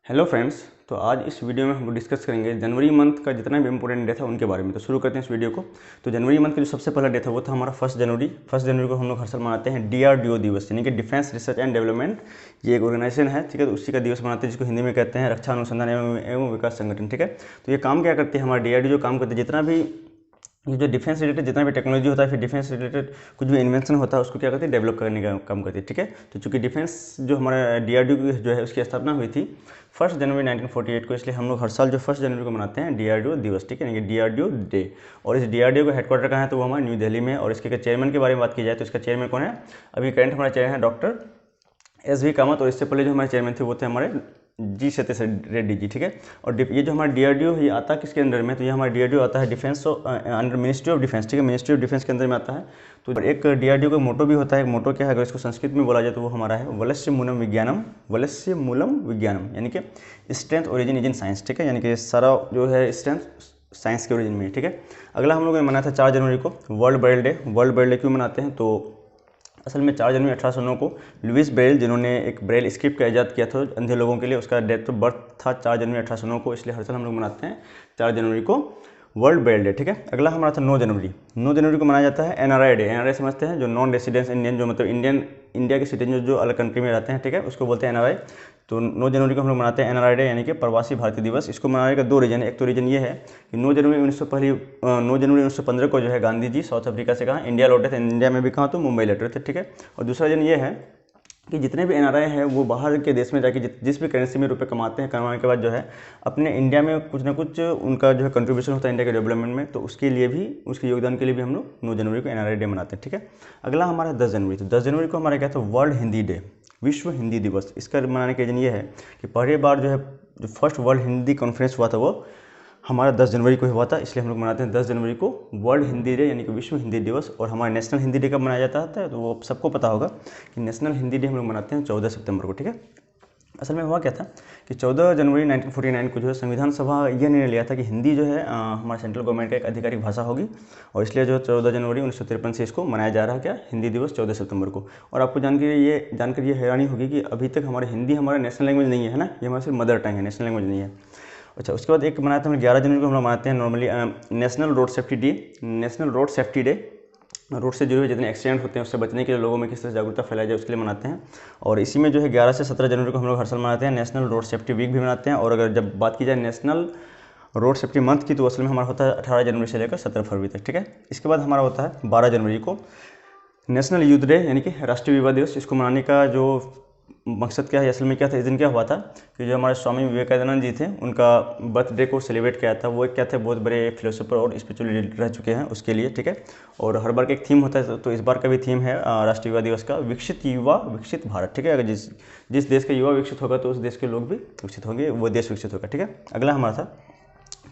Hello friends. तो आज इस वीडियो में हम लोग डिस्कस करेंगे जनवरी मंथ का जितना भी इंपॉर्टेंट डे था उनके बारे में। तो शुरू करते हैं इस वीडियो को। तो जनवरी मंथ का जो सबसे पहला डे था वो था हमारा 1 जनवरी। 1 जनवरी को हम लोग हर साल मनाते हैं DRDO दिवस, यानी कि डिफेंस रिसर्च एंड डेवलपमेंट। ये एक ऑर्गेनाइजेशन है, ठीक है। तो उसी का दिवस मनाते हैं जिसको हिंदी में कहते हैं रक्षा अनुसंधान एवं विकास संगठन, ठीक है। तो ये काम क्या करती है, हमारा DRDO काम करते हैं जितना भी ये जो डिफेंस रिलेटेड जितना भी टेक्नोलॉजी होता है, फिर डिफेंस रिलेटेड कुछ भी इन्वेंशन होता है उसको क्या करती है, डेवलप करने का काम करती है, ठीक है। तो चूंकि डिफेंस जो हमारा DRDO जो है उसकी स्थापना हुई थी 1 जनवरी 1948 को, इसलिए हम लोग हर साल जो 1 जनवरी को मनाते हैं DRDO दिवस, ठीक है, यानी कि DRDO डे। और इस DRDO का हेडक्वार्टर कहाँ है, तो वो हमारा न्यू दिल्ली में है। और इसके चेयरमैन के बारे में बात की जाए तो इसका चेयरमैन कौन है, अभी करंट हमारा चेयरमैन है डॉक्टर SV कामत। और इससे पहले जो हमारे चेयरमैन थे वो थे हमारे G सतीश रेड्डी जी, ठीक है। और ये जो हमारा DRDO ये आता है किसके अंडर में, तो ये हमारा DRDO आता है defence under ministry of defence, ठीक है, मिनिस्ट्री ऑफ डिफेंस के अंदर में आता है। तो एक DRDO का मोटो भी होता है। मोटो क्या है, अगर इसको संस्कृत में बोला जाए तो वो हमारा है वलस्य मूलम विज्ञानम, वलस्य मूलम विज्ञानम, यानी कि strength origin is in science, ठीक है, यानी कि सारा जो है स्ट्रेंथ साइंस के ओरिजिन में, ठीक है। अगला हम लोगों ने मनाया था 4 जनवरी को world Braille day. World Braille day क्यों मनाते हैं, तो असल में 4 जनवरी 1809 को लुइस ब्रेल, जिन्होंने एक ब्रेल स्क्रिप्ट का ईजाद किया था अंधे लोगों के लिए, उसका डेट ऑफ बर्थ था 4 जनवरी 1809 को, इसलिए हर साल हम लोग मनाते हैं 4 जनवरी को वर्ल्ड ब्रेल डे, ठीक है। अगला हमारा था 9 जनवरी। 9 जनवरी को मनाया जाता है NRI डे। NRI समझते हैं, जो नॉन रेसिडेंस इंडियन, जो मतलब इंडिया के सिटीजन जो अलग कंट्री में रहते हैं, ठीक है, उसको बोलते हैं NRI। तो 9 जनवरी को हम लोग मनाते हैं NRI डे, यानी कि प्रवासी भारतीय दिवस। इसको मनाने का 2 रीजन है। एक तो रीजन ये है कि 9 जनवरी 1915 को जो है गांधी जी साउथ अफ्रीका से कहाँ इंडिया लौटे थे, इंडिया में भी कहाँ तो मुंबई लौटे थे, ठीक है। और दूसरा रीजन ये है कि जितने भी NRI हैं वो बाहर के देश में जाके जिस भी करेंसी में रुपए कमाते हैं, कमाने के बाद जो है अपने इंडिया में कुछ ना कुछ उनका जो है कंट्रीब्यूशन होता है इंडिया के डेवलपमेंट में, तो उसके लिए भी, उसके योगदान के लिए भी हम लोग 9 जनवरी को NRI डे मनाते हैं, ठीक है। अगला हमारा 10 जनवरी। तो 10 जनवरी को हमारा क्या था, वर्ल्ड हिंदी डे, विश्व हिंदी दिवस। इसका मनाने का रीजन ये है कि पहली बार जो है जो फर्स्ट वर्ल्ड हिंदी कॉन्फ्रेंस हुआ था वो हमारा 10 जनवरी को हुआ था, इसलिए हम लोग मनाते हैं 10 जनवरी को वर्ल्ड हिंदी डे, यानी कि विश्व हिंदी दिवस। और हमारा नेशनल हिंदी डे कब मनाया जाता है, तो वो सबको पता होगा कि नेशनल हिंदी डे हम लोग मनाते हैं 14 सितंबर को, ठीक है। असल में हुआ क्या था कि 14 जनवरी 1949 को जो है संविधान सभा यह निर्णय लिया था कि हिंदी जो है हमारे सेंट्रल गवर्नमेंट का एक आधिकारिक भाषा होगी, और इसलिए जो 14 जनवरी 1953 से इसको मनाया जा रहा है क्या, हिंदी दिवस 14 सितंबर को। और आपको जानकर ये हैरानी होगी कि अभी तक हमारे हिंदी हमारा नेशनल लैंग्वेज नहीं है ना, ये हमारा सिर्फ मदर टंग है, नेशनल लैंग्वेज नहीं है। अच्छा, उसके बाद एक मनाते हैं 11 जनवरी को हम लोग मनाते हैं normally national road safety day. National road safety day, road से जुड़े हुए जितने एक्सीडेंट होते हैं उससे बचने के लिए लोगों में किस तरह से जागरूकता फैलाई जाए उसके लिए मनाते हैं। और इसी में जो है 11 से 17 जनवरी को हम लोग हर साल मनाते हैं नेशनल रोड सेफ्टी वीक भी मनाते हैं। और अगर जब बात की जाए नेशनल रोड सेफ्टी मंथ की, तो असल में हमारा होता है 18 जनवरी से लेकर 17 फरवरी तक, ठीक है। इसके बाद हमारा होता है 12 जनवरी को नेशनल यूथ डे, यानी कि राष्ट्रीय युवा दिवस। इसको मनाने का जो मकसद क्या है, असल में क्या था, इस दिन क्या हुआ था कि जो हमारे स्वामी विवेकानंद जी थे उनका बर्थडे को सेलिब्रेट किया था। वो क्या थे, बहुत बड़े फिलोसोफर और स्पिरिचुअल लीडर रह चुके हैं, उसके लिए, ठीक है। और हर बार का एक थीम होता है, तो इस बार का भी थीम है राष्ट्रीय युवा दिवस का विकसित युवा विकसित भारत, ठीक है। अगर जिस देश का युवा विकसित होगा तो उस देश के लोग भी विकसित होंगे, वो देश विकसित होगा, ठीक है। अगला हमारा था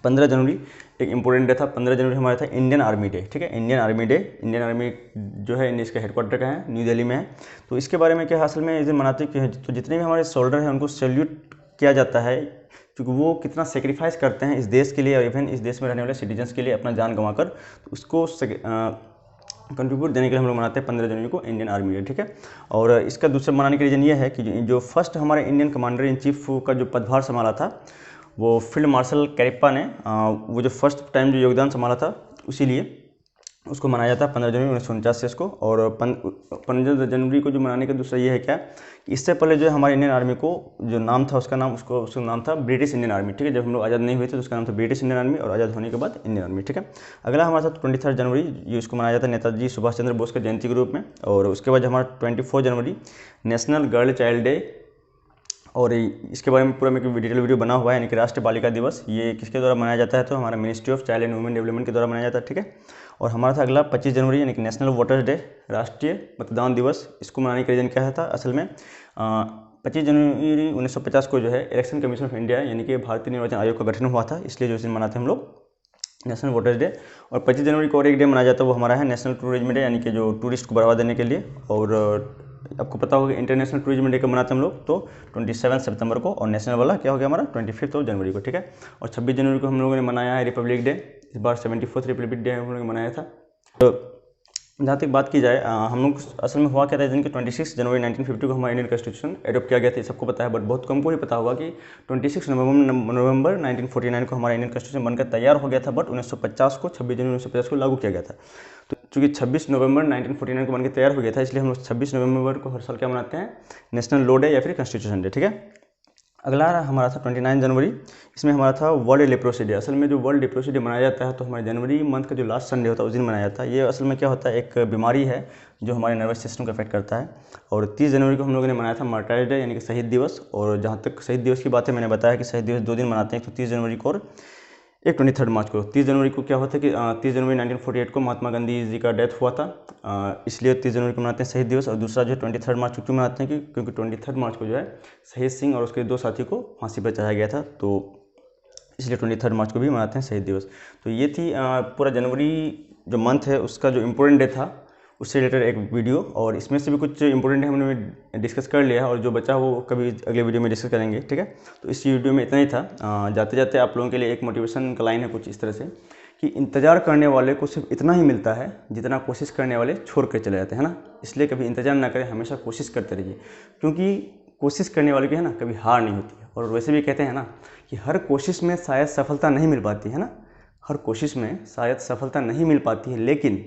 15 जनवरी, एक इंपॉर्टेंट डे था। 15 जनवरी हमारा था इंडियन आर्मी डे, ठीक है, Indian army day. Indian army जो है इसका हेडक्वार्टर का है, न्यू दिल्ली में है। तो इसके बारे में क्या है, असल में इस दिन मनाते हैं कि तो जितने भी हमारे सोल्डर हैं उनको सैल्यूट किया जाता है, क्योंकि वो कितना सेक्रीफाइस करते हैं इस देश के लिए, और इवन इस देश में रहने वाले सिटीजन्स के लिए अपना जान गंवाकर, तो उसको कंट्रीब्यूट देने के लिए हम लोग मनाते हैं 15 जनवरी को इंडियन आर्मी डे, ठीक है। और इसका दूसरा मनाने का रीज़न ये है कि जो फर्स्ट हमारे इंडियन कमांडर इन चीफ का जो पदभार संभाला था वो फील्ड मार्शल कैरिप्पा ने, वो जो फर्स्ट टाइम जो योगदान संभाला था उसी लिए उसको मनाया जाता है 15 जनवरी 1949 से इसको। और 15 जनवरी को जो मनाने का दूसरा ये है क्या, इससे पहले जो है हमारे इंडियन आर्मी को जो नाम था उसका नाम था ब्रिटिश इंडियन आर्मी, ठीक है। जब हम लोग आज़ाद नहीं हुए थे तो उसका नाम था ब्रिटिश इंडियन आर्मी, और आज़ाद होने के बाद इंडियन आर्मी, ठीक है। अगला हमारा था 23 जनवरी, ये इसको मनाया जाता है नेताजी सुभाष चंद्र बोस के जयंती के रूप में। और उसके बाद हमारा 24 जनवरी नेशनल गर्ल चाइल्ड डे, और इसके बारे में पूरा में डिटेल वीडियो बना हुआ है, यानी कि राष्ट्रीय बालिका दिवस। ये किसके द्वारा मनाया जाता है, तो हमारा ministry of child and women development के द्वारा मनाया जाता है, ठीक है। और हमारा था अगला 25 जनवरी, यानी कि नेशनल वोटर्स डे, राष्ट्रीय मतदान दिवस। इसको मनाने का रीजन क्या था, असल में 25 जनवरी 1950 को जो है इलेक्शन कमीशन ऑफ इंडिया, यानी कि भारतीय निर्वाचन आयोग का गठन हुआ था, इसलिए जो दिन मनाते हैं हम लोग नेशनल वोटर्स डे। और 25 जनवरी को और एक डे मनाया जाता है, वो हमारा है नेशनल टूरिज्म डे, यानी कि जो टूरिस्ट को बढ़ावा देने के लिए। और आपको पता होगा इंटरनेशनल टूरिज्म डे कब मनाते हैं हम लोग, तो 27 सितंबर को। और नेशनल वाला क्या हो गया हमारा 25 जनवरी को, ठीक है। और 26 जनवरी को हम लोगों ने मनाया है रिपब्लिक डे, इस बार 74th रिपब्लिक डे हम लोगों ने मनाया था। तो जहाँ तक बात की जाए हम लोग असल में हुआ क्या था, जिनके 26 जनवरी 1950 को हमारा इंडियन कॉन्स्टिट्यूशन एडोप्ट किया गया था, सबको पता है, बट बहुत कम को ही पता होगा कि 26 नवंबर 1949 को हमारा इंडियन कॉन्स्टिट्यूशन बनकर तैयार हो गया था, बट 1950 को 26 जनवरी 1950 को लागू किया गया था। तो चूँकि 26 नवंबर 1949 को बनकर तैयार हो गया था, इसलिए हम लोग 26 नवंबर को हर साल क्या मनाते हैं, नेशनल लॉ डे या फिर कॉन्स्टिट्यूशन डे। ठीक है, अगला हमारा था 29 जनवरी, इसमें हमारा था वर्ल्ड लेप्रोसी डे। असल में जो वर्ल्ड लेप्रोसी डे मनाया जाता है तो हमारे जनवरी मंथ का जो लास्ट संडे होता है उस दिन मनाया जाता है। ये असल में क्या होता है, एक बीमारी है जो हमारे नर्वस सिस्टम को अफेक्ट करता है। और 30 जनवरी को हम लोगों ने मनाया था मार्टायर्स डे, यानी कि शहीद दिवस। और जहाँ तक शहीद दिवस की बात है, मैंने बताया कि शहीद दिवस 2 दिन मनाते हैं, तो 30 जनवरी को और एक 23 मार्च को। 30 जनवरी को क्या होता है कि 30 जनवरी 1948 को महात्मा गांधी जी का डेथ हुआ था, इसलिए 30 जनवरी को मनाते हैं शहीद दिवस। और दूसरा जो है 23 मार्च को क्यों मनाते हैं, क्योंकि 23 मार्च को जो है शहीद सिंह और उसके 2 साथी को फांसी पर चढ़ाया गया था, तो इसलिए 23 मार्च को भी मनाते हैं शहीद दिवस। तो ये थी पूरा जनवरी जो मंथ है उसका जो इम्पोर्टेंट डे था उससे रिलेटेड एक वीडियो। और इसमें से भी कुछ इंपॉर्टेंट है हमने डिस्कस कर लिया है, और जो बचा वो कभी अगले वीडियो में डिस्कस करेंगे। ठीक है, तो इस वीडियो में इतना ही था। जाते जाते आप लोगों के लिए एक मोटिवेशन का लाइन है कुछ इस तरह से कि इंतज़ार करने वाले को सिर्फ इतना ही मिलता है जितना कोशिश करने वाले छोड़ कर चले जाते हैं ना। इसलिए कभी इंतज़ार ना करें, हमेशा कोशिश करते रहिए, क्योंकि कोशिश करने वाले की है ना कभी हार नहीं होती है। और वैसे भी कहते हैं ना कि हर कोशिश में शायद सफलता नहीं मिल पाती है ना, हर कोशिश में शायद सफलता नहीं मिल पाती है, लेकिन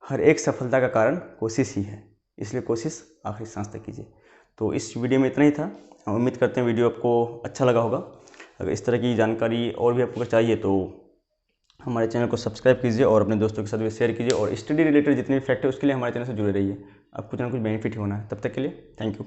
हर एक सफलता का कारण कोशिश ही है। इसलिए कोशिश आखिरी सांस तक कीजिए। तो इस वीडियो में इतना ही था। हम उम्मीद करते हैं वीडियो आपको अच्छा लगा होगा। अगर इस तरह की जानकारी और भी आपको चाहिए तो हमारे चैनल को सब्सक्राइब कीजिए और अपने दोस्तों के साथ भी शेयर कीजिए। और स्टडी रिलेटेड जितने भी फैक्ट है उसके लिए हमारे चैनल से जुड़े रहिए, आपको कुछ ना कुछ बेनिफिट ही होना है। तब तक के लिए थैंक यू।